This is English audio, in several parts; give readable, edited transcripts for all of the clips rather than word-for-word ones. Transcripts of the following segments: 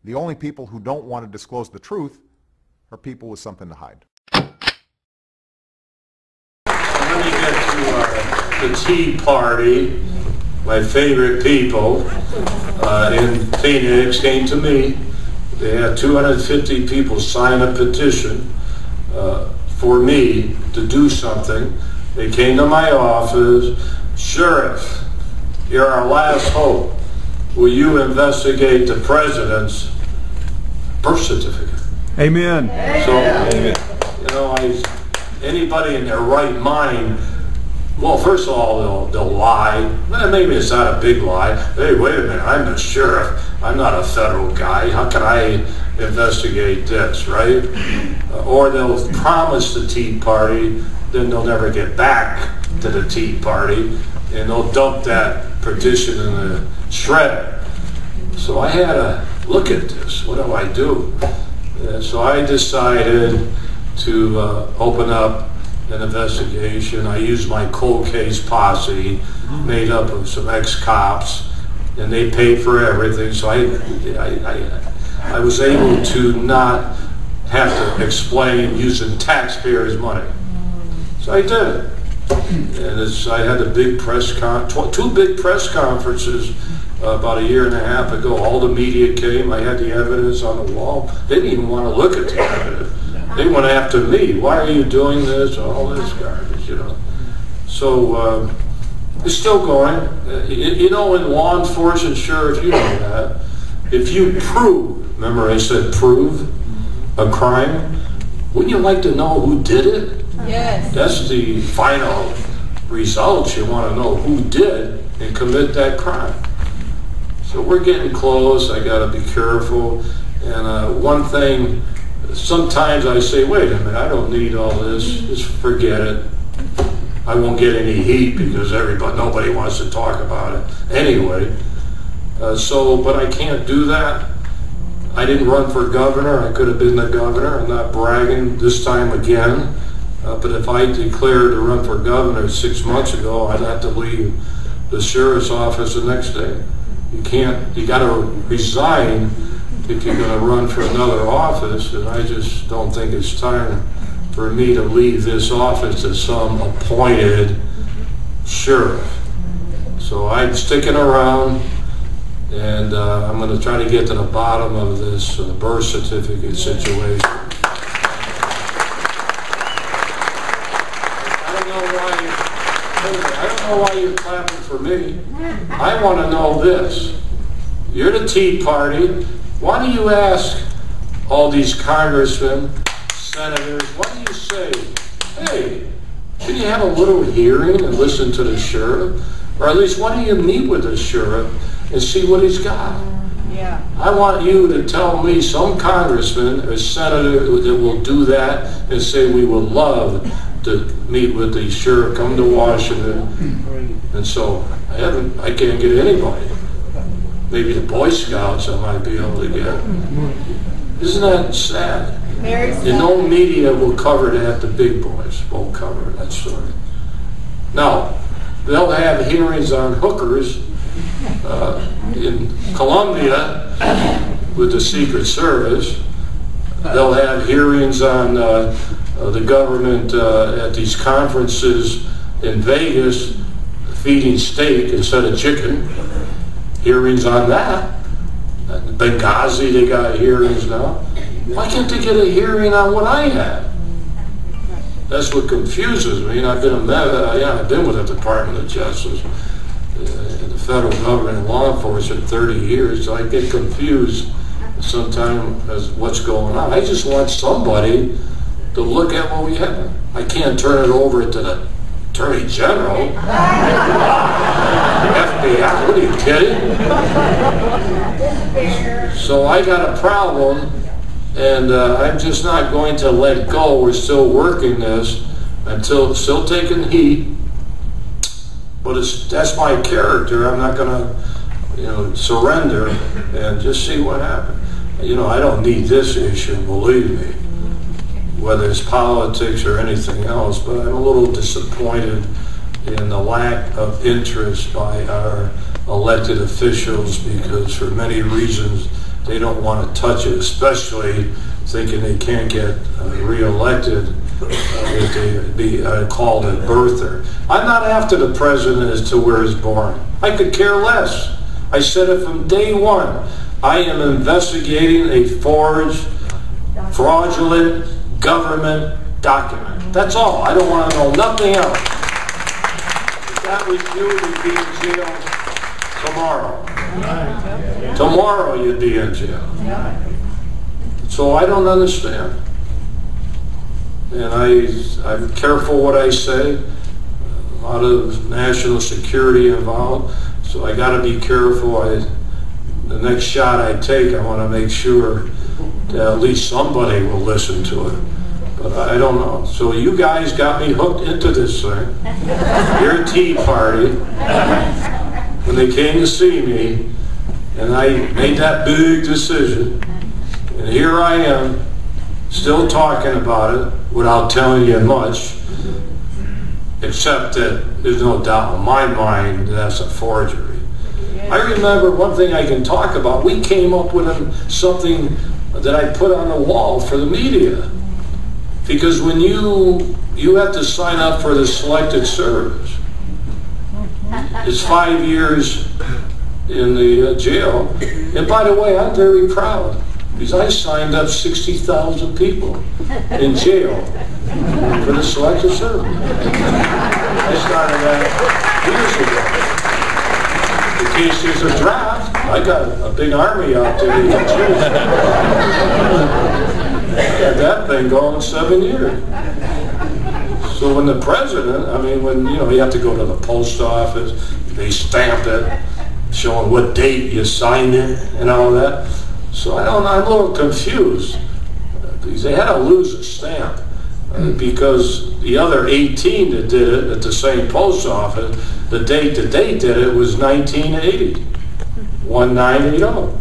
The only people who don't want to disclose the truth are people with something to hide. Let me get to the Tea Party. My favorite people in Phoenix came to me. They had 250 people sign a petition for me to do something. They came to my office. Sheriff, you're our last hope. Will you investigate the president's birth certificate? Amen. So, you know, anybody in their right mind, well, first of all, they'll lie. Maybe it's not a big lie. Hey, wait a minute, I'm the sheriff. I'm not a federal guy. How can I investigate this, right? Or they'll promise the Tea Party, then they'll never get back to the Tea Party, and they'll dump that petition in the shredder. So I had to look at this. What do I do? So I decided to open up an investigation. I used my cold case posse, made up of some ex-cops, and they paid for everything. So I was able to not have to explain using taxpayers' money. So I did it. And I had a big two big press conferences about a year and a half ago. All the media came. I had the evidence on the wall. They didn't even want to look at the evidence. They went after me. Why are you doing this? All this garbage, you know. So it's still going. You know, in law enforcement, sheriff, you know that. If you prove, remember I said prove a crime, wouldn't you like to know who did it? Yes. That's the final result. You want to know who did and commit that crime. So we're getting close. I got to be careful. And one thing, sometimes I say, wait a minute, I don't need all this. Just forget it. I won't get any heat because nobody wants to talk about it anyway. But I can't do that. I didn't run for governor. I could have been the governor. I'm not bragging this time again. But if I declared to run for governor 6 months ago, I'd have to leave the sheriff's office the next day. You got to resign if you're going to run for another office, and I just don't think it's time for me to leave this office to some appointed sheriff. So I'm sticking around, and I'm going to try to get to the bottom of this birth certificate situation. I don't know why you're clapping for me. I want to know this. You're the Tea Party. Why do you ask all these congressmen, senators, why do you say, hey, can you have a little hearing and listen to the sheriff? Or at least why do you meet with the sheriff and see what he's got? Yeah. I want you to tell me some congressman or senator that will do that and say we would love to meet with the sheriff, come to Washington. And so I can't get anybody. Maybe the Boy Scouts I might be able to get. Isn't that sad? Very sad. And no media will cover that. The big boys won't cover that story. Now, they'll have hearings on hookers in Colombia with the Secret Service. They'll have hearings on the government at these conferences in Vegas feeding steak instead of chicken. Hearings on that. Benghazi, they got hearings now. Why can't they get a hearing on what I had? That's what confuses me. And I've been with the Department of Justice, the federal government and law enforcement 30 years, so I get confused sometimes as what's going on. I just want somebody to look at what we have. I can't turn it over to the Attorney General. FBI, what are you kidding? So I got a problem, and I'm just not going to let go. We're still working this still taking heat, but that's my character. I'm not going to, surrender and just see what happens. I don't need this issue, believe me, whether it's politics or anything else, but I'm a little disappointed in the lack of interest by our elected officials because for many reasons they don't want to touch it, especially thinking they can't get reelected if they be called a birther. I'm not after the president as to where he's born. I could care less. I said it from day one. I am investigating a forged, fraudulent government document. That's all. I don't want to know nothing else. If that was you, you'd be in jail tomorrow. Tomorrow you'd be in jail. So I don't understand. And I'm careful what I say. A lot of national security involved. So I got to be careful. The next shot I take, I want to make sure that at least somebody will listen to it. But I don't know. So you guys got me hooked into this thing. Your Tea Party, when they came to see me, and I made that big decision, and here I am, still talking about it without telling you much, except that there's no doubt in my mind that's a forgery. I remember one thing I can talk about. We came up with something that I put on the wall for the media. Because when you have to sign up for the selected service, it's 5 years in the jail. And by the way, I'm very proud because I signed up 60,000 people in jail for the selected service. I started that years ago. In case there's a draft, I got a big army out there you can choose. I had that thing going 7 years. So when the president, I mean, when you have to go to the post office, they stamp it, showing what date you signed it and all that. So I'm a little confused because they had to lose a stamp because the other 18 that did it at the same post office, the date that they did it was 1980, 1980.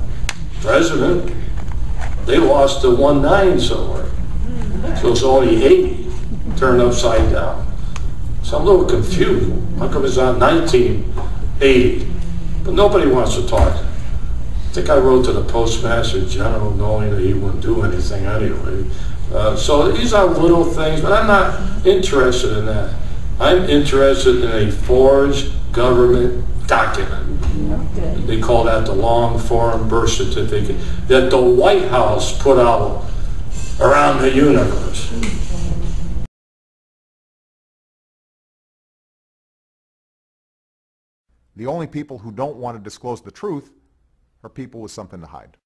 President, they lost the 19 somewhere. So it's only 80 turned upside down. So I'm a little confused. How come it's not 1980? But nobody wants to talk. I think I wrote to the Postmaster General knowing that he wouldn't do anything anyway. So these are little things, but I'm not interested in that. I'm interested in a forged government document. They call that the long form birth certificate that the White House put out around the universe. The only people who don't want to disclose the truth are people with something to hide.